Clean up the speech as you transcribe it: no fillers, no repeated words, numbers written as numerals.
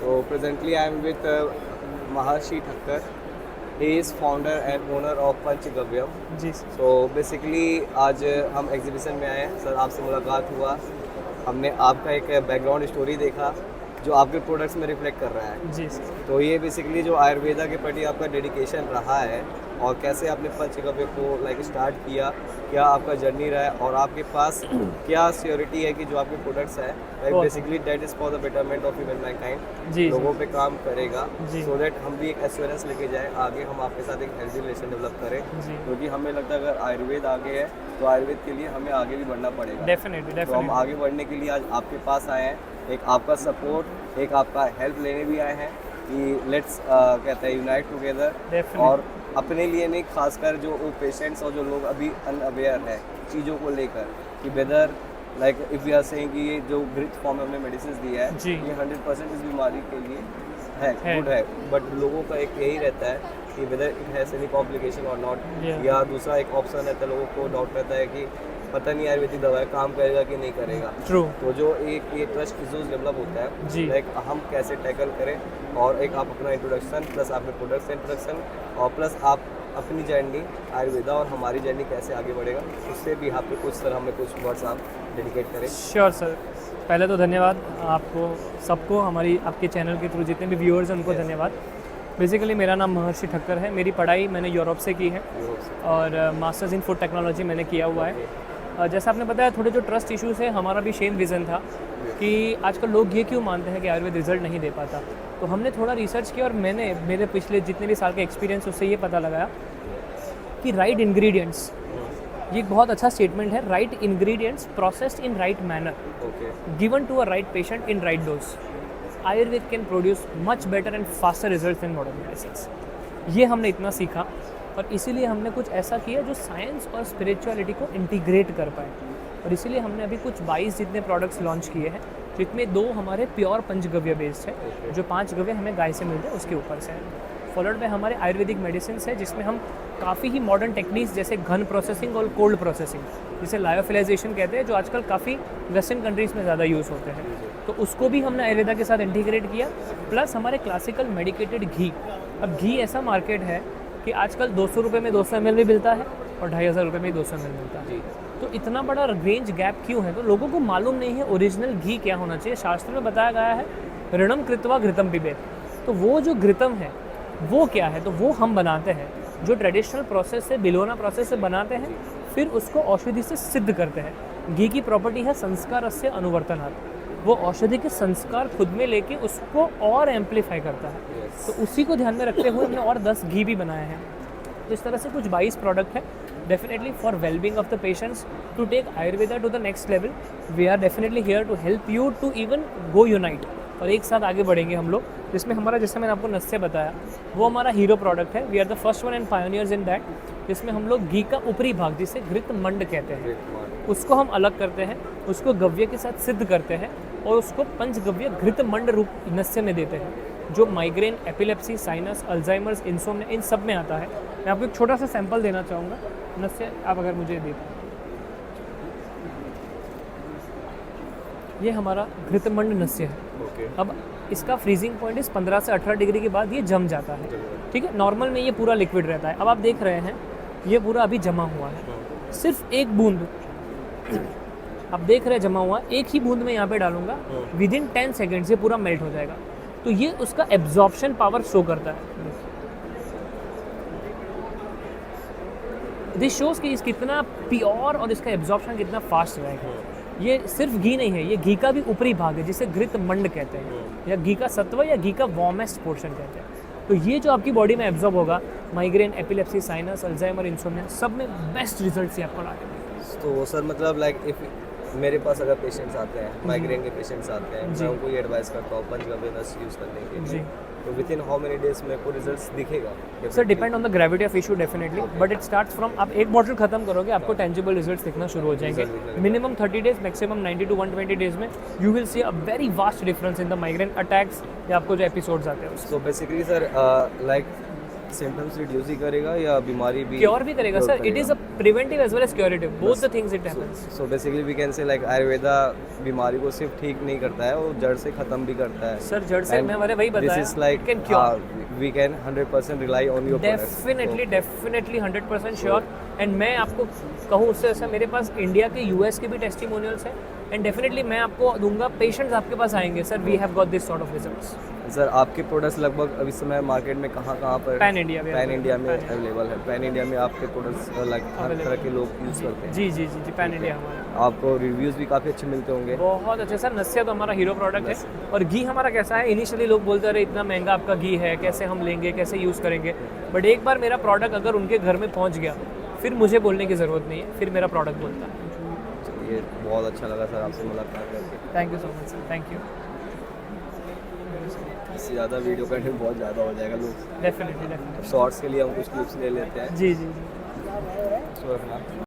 So presently I am with Maharshi Thakkar. He is founder and owner of Panchgavyam. जी sir. So basically आज हम exhibition में आए हैं सर, आपसे मुलाकात हुआ, हमने आपका एक बैकग्राउंड स्टोरी देखा जो आपके प्रोडक्ट्स में रिफ्लेक्ट कर रहा है। जी सर। तो ये बेसिकली जो आयुर्वेदा के प्रति आपका डेडिकेशन रहा है और कैसे आपने पंचगव्य को स्टार्ट किया, क्या आपका जर्नी रहा है और आपके पास क्या श्योरिटी है कि जो आपके प्रोडक्ट्स है बहुत। Basically that is for the betterment of human mankind, जी लोगों पे काम करेगा जी। सो दैट हम भी एक एश्योरेंस लेके जाएं आगे, हम आपके साथ एक हेल्दी रिलेशन डेवलप करें, जी। क्योंकि हमें लगता है अगर आयुर्वेद आगे है तो आयुर्वेद के लिए हमें आगे भी बढ़ना पड़ेगा। डेफिनेटली तो हम आगे बढ़ने के लिए आज आपके पास आए हैं, एक आपका सपोर्ट, एक आपका हेल्प लेने भी आए हैं कि लेट्स कहते हैं यूनाइट टुगेदर, Definitely. और अपने लिए नहीं, खासकर जो वो पेशेंट्स और जो लोग अभी अनअवेयर है चीज़ों को लेकर कि whether if we are saying कि ये जो ग्रिथ फॉर्म में हमने मेडिसिन दिया है जी। ये 100% इस बीमारी के लिए है है। गुड है, बट लोगों का एक यही रहता है कि whether it has any complication और नॉट, Yeah. या दूसरा एक ऑप्शन रहता है, लोगों को डाउट रहता है कि पता नहीं आयुर्वेदिक दवा काम करेगा कि नहीं करेगा। ट्रू। तो जो एक ये ट्रस्ट इश्यूज डेवलप होता है जी। हम कैसे टैकल करें, और एक आप अपना इंट्रोडक्शन प्लस आपके प्रोडक्ट्स इंट्रोडक्शन और प्लस आप अपनी जर्नी आयुर्वेदा और हमारी जर्नी कैसे आगे बढ़ेगा, उससे भी आप पे कुछ सर हमें कुछ वर्ड्स आप डेडिकेट करें। Sure sir. पहले तो धन्यवाद आपको सबको, हमारी आपके चैनल के थ्रू जितने भी व्यूअर्स हैं उनको धन्यवाद। बेसिकली मेरा नाम महर्षि ठक्कर है, मेरी पढ़ाई मैंने यूरोप से की है और मास्टर्स इन फूड टेक्नोलॉजी मैंने किया हुआ है। जैसा आपने बताया थोड़े जो ट्रस्ट इश्यूज़ है, हमारा भी सेम विज़न था कि आजकल लोग ये क्यों मानते हैं कि आयुर्वेद रिजल्ट नहीं दे पाता। तो हमने थोड़ा रिसर्च किया और मैंने मेरे पिछले जितने भी साल के एक्सपीरियंस उससे ये पता लगाया कि राइट इंग्रेडिएंट्स, ये एक बहुत अच्छा स्टेटमेंट है, right ingredients processed in right manner okay, given to a right patient in right dose, Ayurved can produce much better and faster results than modern medicines. ये हमने इतना सीखा और इसीलिए हमने कुछ ऐसा किया जो साइंस और स्पिरिचुअलिटी को इंटीग्रेट कर पाए, और इसीलिए हमने अभी कुछ 22 जितने प्रोडक्ट्स लॉन्च किए हैं, जिसमें 2 हमारे प्योर पंचगव्य बेस्ड है, जो 5 गव्य हमें गाय से मिलते हैं उसके ऊपर से है। फॉलोड में हमारे आयुर्वेदिक मेडिसिन है जिसमें हम काफ़ी ही मॉडर्न टेक्निक्स जैसे घन प्रोसेसिंग और कोल्ड प्रोसेसिंग, जिसे लायोफिलाइजेशन कहते हैं, जो आजकल काफ़ी वेस्टर्न कंट्रीज़ में ज़्यादा यूज़ होते हैं, तो उसको भी हमने आयुर्वेदा के साथ इंटीग्रेट किया। प्लस हमारे क्लासिकल मेडिकेटेड घी, अब घी ऐसा मार्केट है कि आजकल 200 रुपये में 200 ml भी मिलता है और 2500 रुपये में 200 ml मिलता है। तो इतना बड़ा रेंज गैप क्यों है? तो लोगों को मालूम नहीं है ओरिजिनल घी क्या होना चाहिए। शास्त्र में बताया गया है ऋणम कृत्वा घृतम पिबेत, तो वो जो घृतम है वो क्या है? तो वो हम बनाते हैं, जो ट्रेडिशनल प्रोसेस से, बिलोना प्रोसेस से बनाते हैं, फिर उसको औषधि से सिद्ध करते हैं। घी की प्रॉपर्टी है संस्कारस्य अनुवर्तनात्, वो औषधि के संस्कार खुद में लेके उसको और एम्पलीफाई करता है। तो उसी को ध्यान में रखते हुए हमने और 10 घी भी बनाए हैं। तो इस तरह से कुछ 22 प्रोडक्ट है, definitely for wellbeing of the patients to take Ayurveda to the next level. We are definitely here to help you to even go unite, और एक साथ आगे बढ़ेंगे हम लोग। जिसमें हमारा, जैसे मैंने आपको नस्से बताया, वो हमारा हीरो प्रोडक्ट है। We are the first one and pioneers in that, जिसमें हम लोग घी का ऊपरी भाग, जिसे घृत मंड कहते हैं, उसको हम अलग करते हैं, उसको गव्य के साथ सिद्ध करते हैं और उसको पंचगव्य घृत मंड रूप नस्से में देते हैं, जो migraine, epilepsy, sinus, Alzheimer's, insomnia, इन सब में आता है। मैं आपको एक छोटा सा सैंपल देना चाहूँगा नस्से, आप अगर मुझे दें। ये हमारा घृतमंड नस्य है। ओके, अब इसका फ्रीजिंग पॉइंट इस 15 से 18 डिग्री के बाद ये जम जाता है, ठीक है। नॉर्मल में ये पूरा लिक्विड रहता है। अब आप देख रहे हैं ये पूरा अभी जमा हुआ है, सिर्फ एक बूंद आप देख रहे हैं जमा हुआ, एक ही बूंद में यहाँ पे डालूंगा, विद इन 10 सेकेंड्स ये पूरा मेल्ट हो जाएगा। तो ये उसका एब्जॉर्प्शन पावर शो करता है। दिस शोज कि इस कितना प्योर और इसका एब्जॉर्प्शन कितना फास्ट रहेगा। ये सिर्फ घी नहीं है, ये घी का भी ऊपरी भाग है, जिसे घृत मंड कहते हैं, या घी का सत्व या घी का वार्मेस्ट पोर्शन कहते हैं। तो ये जो आपकी बॉडी में एब्जॉर्ब होगा, migraine, epilepsy, sinus, Alzheimer, insomnia, सब में बेस्ट रिजल्ट्स आपको लाएंगे। तो सर मतलब इफ मेरे पास अगर पेशेंट्स आते हैं, माइग्रेन के पेशेंट्स आते हैं, मैं उनको ये एडवाइस करता हूँ पंचगव्य नस यूज़ करने के लिए, तो with in how many days में को रिजल्ट्स दिखेगा? Sir depend on the gravity of issue definitely, but it starts from, आप एक बॉटल खत्म करोगे आपको टेंजिबल रिजल्ट्स दिखना शुरू हो जाएंगे। Minimum 30 days, maximum 90 to 120 days में you will see a very vast difference in the migraine attacks या आपको जो एपिसोड्स आते हैं। So basically sir symptoms reduce ही करेगा या बीमारी भी क्योर भी करेगा cure sir. It is a preventive as well as curative, both the things it happens. So basically we can say like Ayurveda बीमारी को सिर्फ ठीक नहीं करता है, वो जड़ से ख़त्म भी करता है. सर जड़ से मैंने वही बताया. This is like can cure. We can 100% rely on your definitely 100% sure. And मैं आपको कहूँ उससे ऐसा, मेरे पास इंडिया के यूएस के भी टेस्टिमोनियल्स हैं. एंड डेफिनेटली मैं आपको दूंगा, पेशेंट्स आपके पास आएंगे sir, we have got this sort of results. Sir आपके प्रोडक्ट्स लगभग अभी समय मार्केट में कहाँ पर पैन इंडिया में अवेलेबल है? पैन इंडिया में आपके प्रोडक्ट्स लाइक हर तरह के लोग यूज़ करते हैं. जी पैन इंडिया हमारा. आपको रिव्यूज़ भी काफ़ी अच्छे मिलते होंगे. बहुत अच्छे सर. नस्या तो हमारा हीरो प्रोडक्ट है. और घी हमारा कैसा है, इनिशियली लोग बोलते रहे इतना महंगा आपका घी है, कैसे हम लेंगे, कैसे यूज़ करेंगे. बट एक बार मेरा प्रोडक्ट अगर उनके घर में पहुंच गया, फिर मुझे बोलने की ज़रूरत नहीं है, फिर मेरा प्रोडक्ट बोलता है. ये बहुत अच्छा लगा सर आपसे मुलाकात करके. Thank you so much sir. Thank you. इससे ज़्यादा वीडियो कंटेंट बहुत ज़्यादा हो जाएगा. लोग डेफिनेटली शॉर्ट्स के लिए हम कुछ क्लिप्स ले लेते हैं. जी. So,